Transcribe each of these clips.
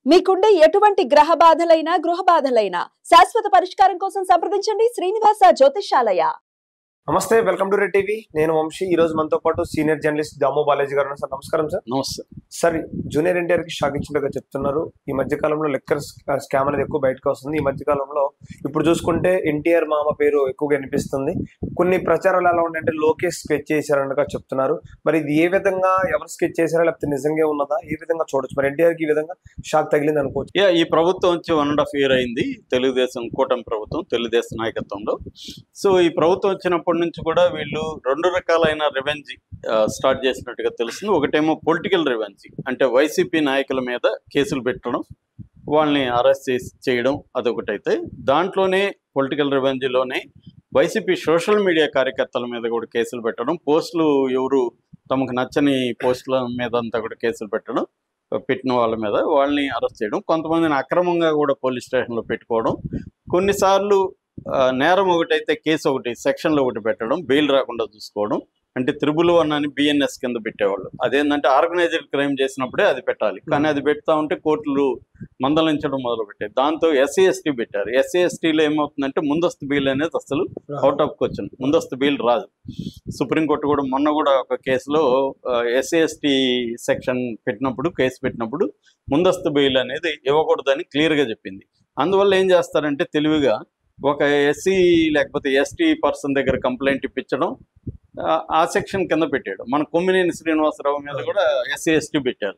మీకుండే ఎటువంటి గ్రహ బాధలైనా గృహ బాధలైనా శాశ్వత పరిష్కారం కోసం సంప్రదించండి శ్రీనివాస జ్యోతిషాలయ. నమస్తే, వెల్కమ్ టు రెడ్ టీవీ. నేను వంశీ. ఈ రోజు మనతో పాటు సీనియర్ జర్నలిస్ట్ దామో బాలాజీ గారు ఉన్నారు. సార్ నమస్కారం. సార్ నమస్తే సార్, జూనియర్ ఎన్టీఆర్ కి షాక్ ఇచ్చినట్టుగా చెప్తున్నారు. ఈ మధ్య కాలంలో లెక్కర్ స్కామ్ అనేది ఎక్కువ బయటకు వస్తుంది. ఈ మధ్య కాలంలో ఇప్పుడు చూసుకుంటే ఎన్టీఆర్ మామ పేరు ఎక్కువగా వినిపిస్తుంది. కొన్ని ప్రచారాలు ఎలా ఉన్నాయంటే లోకేష్ స్కెచ్ చేశారన్నగా చెప్తున్నారు. మరి ఇది ఏ విధంగా, ఎవరు స్కెచ్ చేశారా, లేకపోతే నిజంగా ఉన్నదా, ఏ విధంగా చూడొచ్చు? మరి ఎన్టీఆర్ కి ఈ విధంగా షాక్ తగిలింది అనుకోవచ్చు. ఈ ప్రభుత్వం వచ్చి 1.5 year అయింది. తెలుగుదేశం కూటమి ప్రభుత్వం, తెలుగుదేశం నాయకత్వంలో. సో ఈ ప్రభుత్వం వచ్చినప్పటి నుంచి కూడా వీళ్ళు 2 రకాలైన రివెంజ్ స్టార్ట్ చేసినట్టుగా తెలుస్తుంది. ఒకటేమో పొలిటికల్ రివెంజ్, అంటే వైసీపీ నాయకుల మీద కేసులు పెట్టడం, వాళ్ళని అరెస్ట్ చేయడం, అదొకటైతే దాంట్లోనే పొలిటికల్ రివెంజ్లోనే వైసీపీ సోషల్ మీడియా కార్యకర్తల మీద కూడా కేసులు పెట్టడం, పోస్టులు ఎవరు తమకు నచ్చని పోస్టుల మీద అంతా కూడా కేసులు పెట్టిన వాళ్ళ మీద వాళ్ళని అరెస్ట్ చేయడం, కొంతమందిని అక్రమంగా కూడా పోలీస్ స్టేషన్లో పెట్టుకోవడం, కొన్నిసార్లు నేరం ఒకటైతే కేసు ఒకటి సెక్షన్లో ఒకటి పెట్టడం, బెయిల్ రాకుండా చూసుకోవడం. అంటే 111 అని బిఎన్ఎస్ కింద పెట్టేవాళ్ళు. అదేంటంటే ఆర్గనైజ్డ్ క్రైమ్ చేసినప్పుడే అది పెట్టాలి, కానీ అది పెడతా ఉంటే కోర్టులు మందలించడం మొదలుపెట్టాయి. దాంతో ఎస్సీ ఎస్టీ పెట్టారు. ఎస్సీ ఎస్టీలో ఏమవుతుందంటే ముందస్తు బెయిల్ అనేది అసలు అవుట్ ఆఫ్ క్వశ్చన్, ముందస్తు బెయిల్ రాదు. సుప్రీంకోర్టు కూడా మొన్న కూడా ఒక కేసులో ఎస్సీ ఎస్టీ సెక్షన్ కేసు పెట్టినప్పుడు ముందస్తు బెయిల్ అనేది ఇవ్వకూడదని క్లియర్గా చెప్పింది. అందువల్ల ఏం చేస్తారంటే తెలివిగా ఒక ఎస్సీ లేకపోతే ఎస్టీ పర్సన్ దగ్గర కంప్లైంట్ ఇప్పించడం, ఆ సెక్షన్ కింద పెట్టాడు. మన కొమ్మినేని శ్రీనివాసరావు మీద కూడా ఎస్సీ ఎస్టీ పెట్టారు.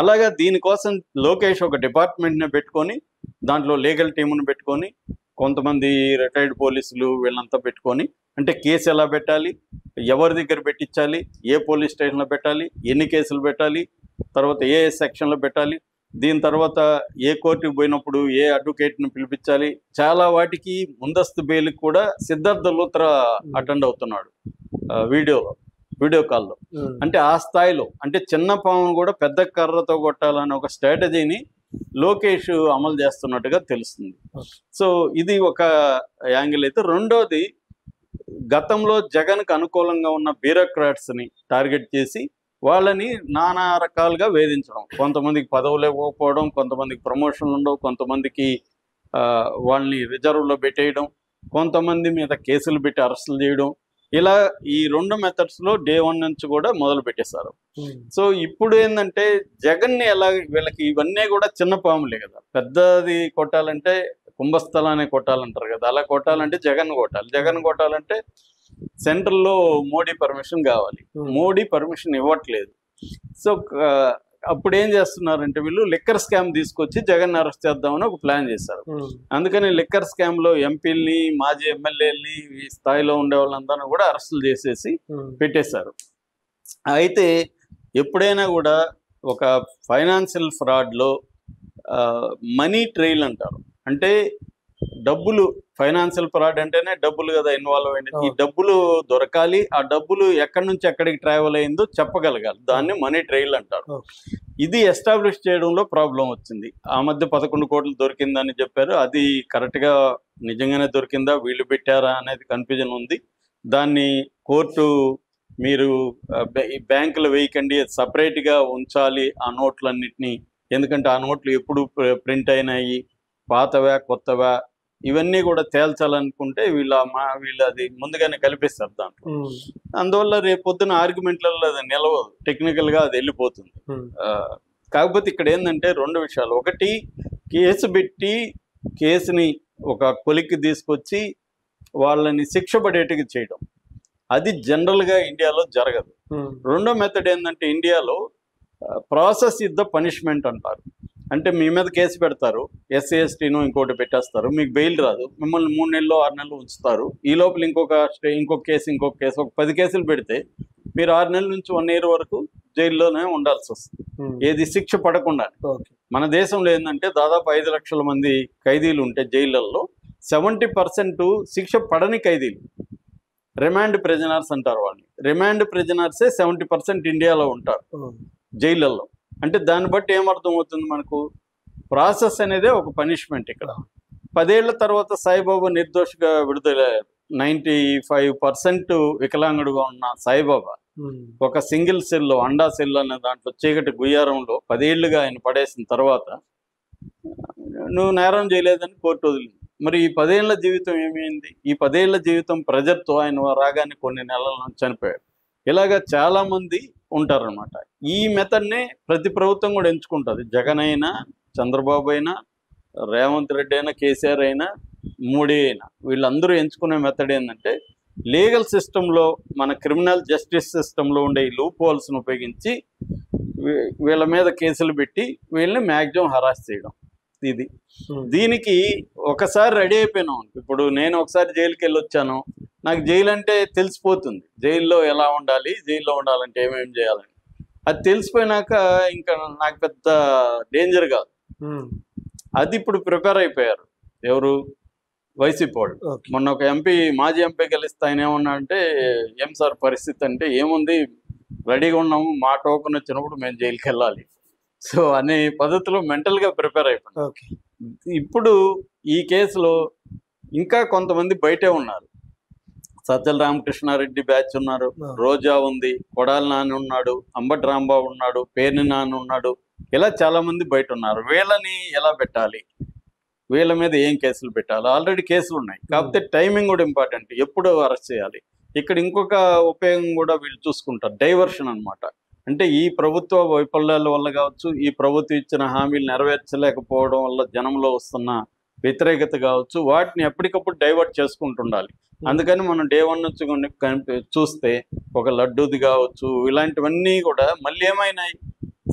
అలాగా దీనికోసం లోకేష్ ఒక డిపార్ట్మెంట్ని పెట్టుకొని, దాంట్లో లీగల్ టీమును పెట్టుకొని, కొంతమంది రిటైర్డ్ పోలీసులు వీళ్ళంతా పెట్టుకొని, అంటే కేసు ఎలా పెట్టాలి, ఎవరి దగ్గర పెట్టించాలి, ఏ పోలీస్ స్టేషన్లో పెట్టాలి, ఎన్ని కేసులు పెట్టాలి, తర్వాత ఏ సెక్షన్లో పెట్టాలి, దీని తర్వాత ఏ కోర్టుకు పోయినప్పుడు ఏ అడ్వకేట్ని పిలిపించాలి, చాలా వాటికి ముందస్తు బెయిల్కి కూడా సిద్ధార్థ లూత్రా అటెండ్ అవుతున్నాడు వీడియో కాల్లో. అంటే ఆ స్థాయిలో, అంటే చిన్న పాము కూడా పెద్ద కర్రతో కొట్టాలనే ఒక స్ట్రాటజీని లోకేష్ అమలు చేస్తున్నట్టుగా తెలుస్తుంది. సో ఇది ఒక యాంగిల్ అయితే. రెండోది, గతంలో జగన్కు అనుకూలంగా ఉన్న బ్యూరోక్రాట్స్ని టార్గెట్ చేసి వాళ్ళని నానా రకాలుగా వేధించడం, కొంతమందికి పదవులు ఇవ్వకపోవడం, కొంతమందికి ప్రమోషన్లు ఉండవు, కొంతమందికి వాళ్ళని రిజర్వ్లో పెట్టేయడం, కొంతమంది మీద కేసులు పెట్టి అరెస్టులు చేయడం, ఇలా ఈ 2 మెథడ్స్లో డే 1 నుంచి కూడా మొదలు పెట్టేశారు. సో ఇప్పుడు ఏంటంటే జగన్ని ఎలా, వీళ్ళకి ఇవన్నీ కూడా చిన్న పాములే కదా. పెద్దది కొట్టాలంటే కుంభస్థలాన్ని కొట్టాలంటారు కదా, అలా కొట్టాలంటే జగన్ కొట్టాలంటే సెంట్రల్లో మోడీ పర్మిషన్ కావాలి. మోడీ పర్మిషన్ ఇవ్వట్లేదు. సో అప్పుడు ఏం చేస్తున్నారంటే వీళ్ళు లిక్కర్ స్కామ్ తీసుకొచ్చి జగన్ అరెస్ట్ చేద్దామని ఒక ప్లాన్ చేశారు. అందుకని లిక్కర్ స్కామ్లో ఎంపీలని, మాజీ ఎమ్మెల్యేలని, ఈ స్థాయిలో ఉండే వాళ్ళందరినీ కూడా అరెస్టులు చేసేసి పెట్టేశారు. అయితే ఎప్పుడైనా కూడా ఒక ఫైనాన్షియల్ ఫ్రాడ్లో మనీ ట్రైల్ అంటారు. అంటే డబ్బులు, ఫైనాన్షియల్ ఫ్రాడ్ అంటేనే డబ్బులు కదా ఇన్వాల్వ్ అయింది. ఈ డబ్బులు దొరకాలి, ఆ డబ్బులు ఎక్కడి నుంచి ఎక్కడికి ట్రావెల్ అయిందో చెప్పగలగాలి, దాన్ని మనీ ట్రైల్ అంటారు. ఇది ఎస్టాబ్లిష్ చేయడంలో ప్రాబ్లం వచ్చింది. ఆ మధ్య 11 కోట్లు దొరికిందని చెప్పారు. అది కరెక్ట్గా నిజంగానే దొరికిందా, వీళ్ళు పెట్టారా అనేది కన్ఫ్యూజన్ ఉంది. దాన్ని కోర్టు మీరు బ్యాంకులు వేయకండి, సపరేట్గా ఉంచాలి ఆ నోట్లన్నిటినీ, ఎందుకంటే ఆ నోట్లు ఎప్పుడు ప్రింట్ అయినాయి, పాతవా కొత్తవా, ఇవన్నీ కూడా తేల్చాలనుకుంటే వీళ్ళు అది ముందుగానే కల్పిస్తారు దాంట్లో. అందువల్ల రేపు పొద్దున ఆర్గ్యుమెంట్లలో అది నిలవదు, టెక్నికల్గా అది వెళ్ళిపోతుంది. కాకపోతే ఇక్కడ ఏంటంటే 2 విషయాలు. ఒకటి, కేసు పెట్టి కేసుని ఒక కొలిక్కి తీసుకొచ్చి వాళ్ళని శిక్ష పడేట్టుగా చేయడం, అది జనరల్గా ఇండియాలో జరగదు. రెండో మెథడ్ ఏంటంటే ఇండియాలో ప్రాసెస్ ఇస్ ద పనిష్మెంట్ అంటారు. అంటే మీ మీద కేసు పెడతారు, ఎస్సీ ఎస్టీను ఇంకోటి పెట్టేస్తారు, మీకు బెయిల్ రాదు, మిమ్మల్ని 3 నెలలు 6 నెలలు ఉంచుతారు. ఈ లోపల ఇంకొక కేసు ఒక 10 కేసులు పెడితే మీరు 6 నెలల నుంచి 1 year వరకు జైల్లోనే ఉండాల్సి వస్తుంది, ఏది శిక్ష పడకుండా. మన దేశంలో ఏంటంటే దాదాపు 5 లక్షల మంది ఖైదీలు ఉంటే జైళ్ళల్లో 70% శిక్ష పడని ఖైదీలు, రిమాండ్ ప్రిజనర్స్ అంటారు వాళ్ళని. రిమాండ్ ప్రిజనర్సే 70% ఇండియాలో ఉంటారు జైళ్ళల్లో. అంటే దాన్ని బట్టి ఏమర్థం అవుతుంది మనకు, ప్రాసెస్ అనేదే ఒక పనిష్మెంట్. ఇక్కడ 10 ఏళ్ల తర్వాత సాయిబాబా నిర్దోషిగా విడుదల, 95% వికలాంగుడుగా ఉన్న సాయిబాబా ఒక సింగిల్ సెల్లో, అండా సెల్ అనే దాంట్లో చీకటి గుయ్యారంలో 10 ఏళ్లుగా ఆయన పడేసిన తర్వాత నువ్వు నేరం చేయలేదని కోర్టు వదిలింది. మరి ఈ 10 ఏళ్ల జీవితం ఏమైంది? ఈ 10 ఏళ్ల జీవితం ప్రెజర్తో ఆయన రాగానే కొన్ని నెలల్లో చనిపోయాడు. ఇలాగా చాలా మంది ఉంటారనమాట. ఈ మెథడ్నే ప్రతి ప్రభుత్వం కూడా ఎంచుకుంటుంది. జగన్ అయినా, చంద్రబాబు అయినా, రేవంత్ రెడ్డి అయినా, కేసీఆర్ అయినా, మోడీ అయినా, వీళ్ళందరూ ఎంచుకునే మెథడ్ ఏంటంటే లీగల్ సిస్టంలో, మన క్రిమినల్ జస్టిస్ సిస్టంలో ఉండే ఈ లూప్ హోల్స్ను ఉపయోగించి వీళ్ళ మీద కేసులు పెట్టి వీళ్ళని మ్యాక్సిమం హరాస్ చేయడం. ఇది దీనికి ఒకసారి రెడీ అయిపోయినాం. ఇప్పుడు నేను ఒకసారి జైలుకి వెళ్ళి వచ్చాను, నాకు జైలు అంటే తెలిసిపోతుంది, జైల్లో ఎలా ఉండాలి, జైల్లో ఉండాలంటే ఏమేమి చేయాలని. అది తెలిసిపోయినాక ఇంకా నాకు పెద్ద డేంజర్ కాదు. అది ఇప్పుడు ప్రిపేర్ అయిపోయారు ఎవరు, వైసీపీ వాళ్ళు. మొన్న ఒక మాజీ ఎంపీ గెలిస్తే ఆయన ఏమన్నా అంటే, ఏం సార్ పరిస్థితి అంటే, ఏముంది రెడీగా ఉన్నాము, మా టోకన్ వచ్చినప్పుడు మేము జైలుకి వెళ్ళాలి సో అనే పద్ధతిలో మెంటల్గా ప్రిపేర్ అయిపోయాం. ఇప్పుడు ఈ కేసులో ఇంకా కొంతమంది బయటే ఉన్నారు. సజ్జల రామకృష్ణారెడ్డి బ్యాచ్ ఉన్నారు, రోజా ఉంది, కొడాలి నాని ఉన్నాడు, అంబటి రాంబాబు ఉన్నాడు, పేర్ని నాని ఉన్నాడు, ఇలా చాలా మంది బయట ఉన్నారు. వీళ్ళని ఎలా పెట్టాలి, వీళ్ళ మీద ఏం కేసులు పెట్టాలి? ఆల్రెడీ కేసులు ఉన్నాయి, కాకపోతే టైమింగ్ కూడా ఇంపార్టెంట్, ఎప్పుడు అరెస్ట్ చేయాలి. ఇక్కడ ఇంకొక ఉపయోగం కూడా వీళ్ళు చూసుకుంటారు, డైవర్షన్ అన్నమాట. అంటే ఈ ప్రభుత్వ వైఫల్యాల వల్ల కావచ్చు, ఈ ప్రభుత్వం ఇచ్చిన హామీలు నెరవేర్చలేకపోవడం వల్ల జనంలో వస్తున్న వ్యతిరేకత కావచ్చు, వాటిని ఎప్పటికప్పుడు డైవర్ట్ చేసుకుంటుండాలి. అందుకని మనం డే 1 నుంచి చూస్తే ఒక లడ్డూది కావచ్చు, ఇలాంటివన్నీ కూడా మళ్ళీ ఏమైనాయి,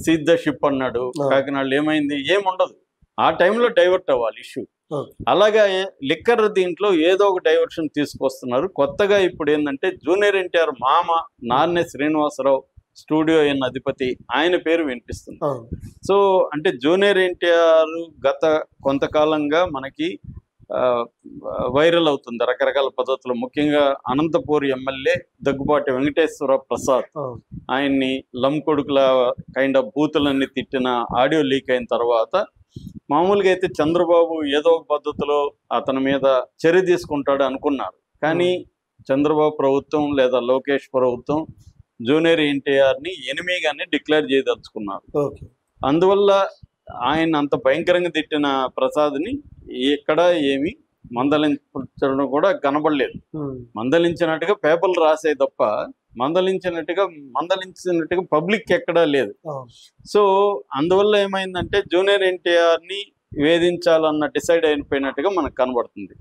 సీజ్ ద షిప్ అన్నాడు, కాకినాడలో ఏమైంది, ఏముండదు. ఆ టైంలో డైవర్ట్ అవ్వాలి ఇష్యూ. అలాగా లిక్కర్ దీంట్లో ఏదో ఒక డైవర్షన్ తీసుకొస్తున్నారు. కొత్తగా ఇప్పుడు ఏంటంటే జూనియర్ ఎన్టీఆర్ మామ నాన్నె శ్రీనివాసరావు స్టూడియో ఎన్ అధిపతి, ఆయన పేరు వినిపిస్తుంది. సో అంటే జూనియర్ ఎన్టీఆర్ గత కొంతకాలంగా మనకి వైరల్ అవుతుంది రకరకాల పద్ధతులు. ముఖ్యంగా అనంతపూర్ ఎమ్మెల్యే దగ్గుబాటి వెంకటేశ్వర ప్రసాద్ ఆయన్ని లంకొడుకుల కైండ్ ఆఫ్ బూతులన్నీ తిట్టిన ఆడియో లీక్ అయిన తర్వాత మామూలుగా అయితే చంద్రబాబు ఏదో ఒక పద్ధతిలో అతని మీద చర్య తీసుకుంటాడు అనుకున్నారు. కానీ చంద్రబాబు ప్రభుత్వం లేదా లోకేష్ ప్రభుత్వం జూనియర్ ఎన్టీఆర్ని ఎనిమిగానే డిక్లేర్ చేయదలుచుకున్నారు. అందువల్ల ఆయన అంత భయంకరంగా తిట్టిన ప్రసాద్ని ఎక్కడ ఏమి మందలించడం కూడా కనబడలేదు. మందలించినట్టుగా పేపర్లు రాసే తప్ప మందలించినట్టుగా పబ్లిక్ ఎక్కడా లేదు. సో అందువల్ల ఏమైందంటే జూనియర్ ఎన్టీఆర్ని వేధించాలన్న డిసైడ్ అయిపోయినట్టుగా మనకు కనబడుతుంది.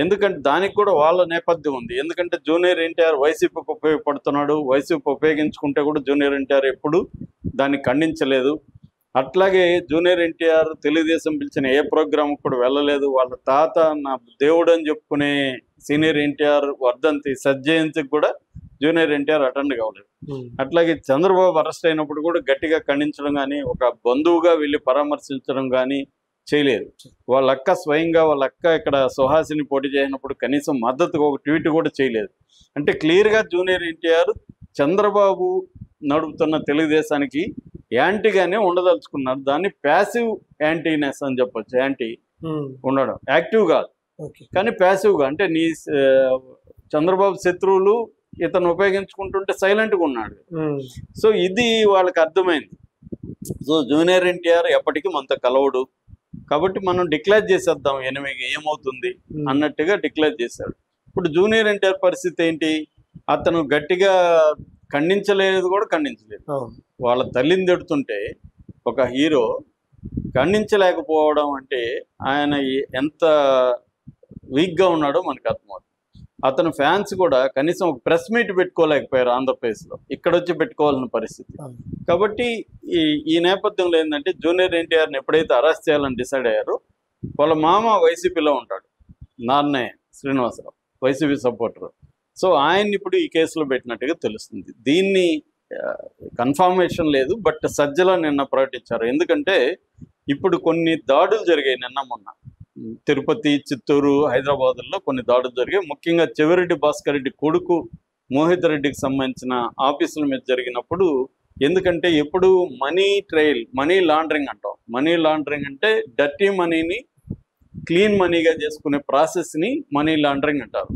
ఎందుకంటే దానికి కూడా వాళ్ళ నేపథ్యం ఉంది. ఎందుకంటే జూనియర్ ఎన్టీఆర్ వైసీపీకి ఉపయోగపడుతున్నాడు, వైసీపీ ఉపయోగించుకుంటే కూడా జూనియర్ ఎన్టీఆర్ ఎప్పుడు దాన్ని ఖండించలేదు. అట్లాగే జూనియర్ ఎన్టీఆర్ తెలుగుదేశం పిలిచిన ఏ ప్రోగ్రామ్ కూడా వెళ్ళలేదు. వాళ్ళ తాత నా దేవుడు అని చెప్పుకునే సీనియర్ ఎన్టీఆర్ వర్ధంతి సజ్జయంతికి కూడా జూనియర్ ఎన్టీఆర్ అటెండ్ కావలేదు. అట్లాగే చంద్రబాబు అరెస్ట్ అయినప్పుడు కూడా గట్టిగా ఖండించడం కానీ, ఒక బంధువుగా వెళ్ళి పరామర్శించడం కానీ చేయలేదు. వాళ్ళ అక్క స్వయంగా ఇక్కడ సుహాసిని పోటీ చేసినప్పుడు కనీసం మద్దతుగా ఒక ట్వీట్ కూడా చేయలేదు. అంటే క్లియర్గా జూనియర్ ఎన్టీఆర్ చంద్రబాబు నడుపుతున్న తెలుగుదేశానికి యాంటీగానే ఉండదలుచుకున్నారు. దాన్ని ప్యాసివ్ యాంటీనెస్ అని చెప్పొచ్చు. యాంటీ ఉండడం, యాక్టివ్ కాదు కానీ ప్యాసివ్గా, అంటే నీ చంద్రబాబు శత్రువులు ఇతను ఉపయోగించుకుంటుంటే సైలెంట్గా ఉన్నాడు. సో ఇది వాళ్ళకి అర్థమైంది. సో జూనియర్ ఎన్టీఆర్ ఎప్పటికీ మనతో కలవడు కాబట్టి మనం డిక్లేర్ చేసేద్దాం, ఎనిమిది ఏమవుతుంది అన్నట్టుగా డిక్లేర్ చేశాడు. ఇప్పుడు జూనియర్ ఎన్టీఆర్ పరిస్థితి ఏంటి, అతను గట్టిగా ఖండించలేదు కూడా ఖండించలేదు. వాళ్ళ తల్లిని తిడుతుంటే ఒక హీరో ఖండించలేకపోవడం అంటే ఆయన ఎంత వీక్గా ఉన్నాడో మనకు అర్థమవుతుంది. అతను ఫ్యాన్స్ కూడా కనీసం ఒక ప్రెస్ మీట్ పెట్టుకోలేకపోయారు ఆంధ్రప్రదేశ్లో, ఇక్కడ వచ్చి పెట్టుకోవాలన్న పరిస్థితి. కాబట్టి ఈ నేపథ్యంలో ఏంటంటే జూనియర్ ఎన్టీఆర్ని ఎప్పుడైతే అరెస్ట్ చేయాలని డిసైడ్ అయ్యారో వాళ్ళ మామ వైసీపీలో ఉంటాడు, నాన్నే శ్రీనివాసరావు, వైసీపీ సపోర్టర్. సో ఆయన్ని ఇప్పుడు ఈ కేసులో పెట్టినట్టుగా తెలుస్తుంది. దీన్ని కన్ఫర్మేషన్ లేదు, బట్ సజ్జల నిన్న ప్రకటించారు. ఎందుకంటే ఇప్పుడు కొన్ని దాడులు జరిగాయి నిన్న మొన్న, తిరుపతి, చిత్తూరు, హైదరాబాద్లో కొన్ని దాడులు జరిగాయి. ముఖ్యంగా చెవిరెడ్డి భాస్కర్ రెడ్డి కొడుకు మోహిత్ రెడ్డికి సంబంధించిన ఆఫీసుల మీద జరిగినప్పుడు, ఎందుకంటే ఎప్పుడు మనీ లాండరింగ్ అంటాం. మనీ లాండరింగ్ అంటే డర్టీ మనీని క్లీన్ మనీగా చేసుకునే ప్రాసెస్ని మనీ లాండరింగ్ అంటారు.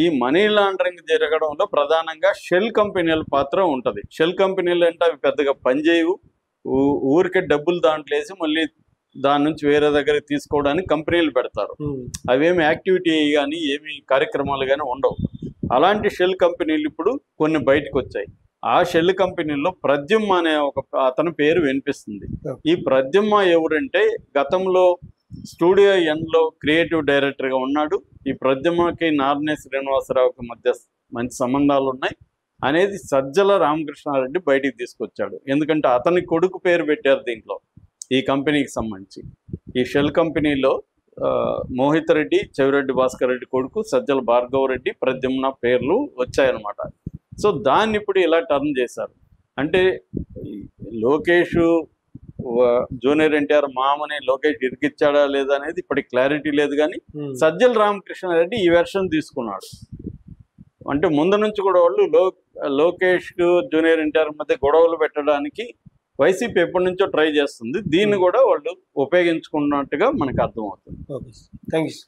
ఈ మనీ లాండరింగ్ జరగడంలో ప్రధానంగా షెల్ కంపెనీల పాత్ర ఉంటుంది. షెల్ కంపెనీలు అంటే అవి పెద్దగా పనిచేయవు, ఊరికే డబ్బులు దాంట్లో వేసి మళ్ళీ దాని నుంచి వేరే దగ్గరికి తీసుకోవడానికి కంపెనీలు పెడతారు. అవేమి యాక్టివిటీ కానీ ఏమి కార్యక్రమాలు కానీ ఉండవు. అలాంటి షెల్ కంపెనీలు ఇప్పుడు కొన్ని బయటకు వచ్చాయి. ఆ షెల్ కంపెనీల్లో ప్రద్యుమ్న అనే ఒక అతని పేరు వినిపిస్తుంది. ఈ ప్రద్యుమ్న ఎవరంటే గతంలో స్టూడియో ఎన్లో క్రియేటివ్ డైరెక్టర్గా ఉన్నాడు. ఈ ప్రద్యుమ్నకి నార్నే శ్రీనివాసరావుకి మధ్య మంచి సంబంధాలు ఉన్నాయి అనేది సజ్జల రామకృష్ణారెడ్డి బయటికి తీసుకొచ్చాడు. ఎందుకంటే అతని కొడుకు పేరు పెట్టారు దీంట్లో, ఈ కంపెనీకి సంబంధించి. ఈ షెల్ కంపెనీలో మోహిత్ రెడ్డి, చెవిరెడ్డి భాస్కర్ రెడ్డి కొడుకు సజ్జల భార్గవ రెడ్డి, ప్రద్యుమ్న పేర్లు వచ్చాయన్నమాట. సో దాన్ని ఇప్పుడు ఇలా టర్న్ చేశారు. అంటే లోకేష్ జూనియర్ ఎన్టీఆర్ మామని లోకేష్ ఇరికిచ్చాడా లేదా అనేది ఇప్పటికి క్లారిటీ లేదు. కానీ సజ్జల రామకృష్ణారెడ్డి ఈ వెర్షన్ తీసుకున్నాడు. అంటే ముందు నుంచి కూడా వాళ్ళు లోకేష్ జూనియర్ ఎన్టీఆర్ మధ్య గొడవలు పెట్టడానికి వైసీపీ ఎప్పటి నుంచో ట్రై చేస్తుంది. దీన్ని కూడా వాళ్ళు ఉపయోగించుకున్నట్టుగా మనకు అర్థమవుతుంది. Okay, thank you.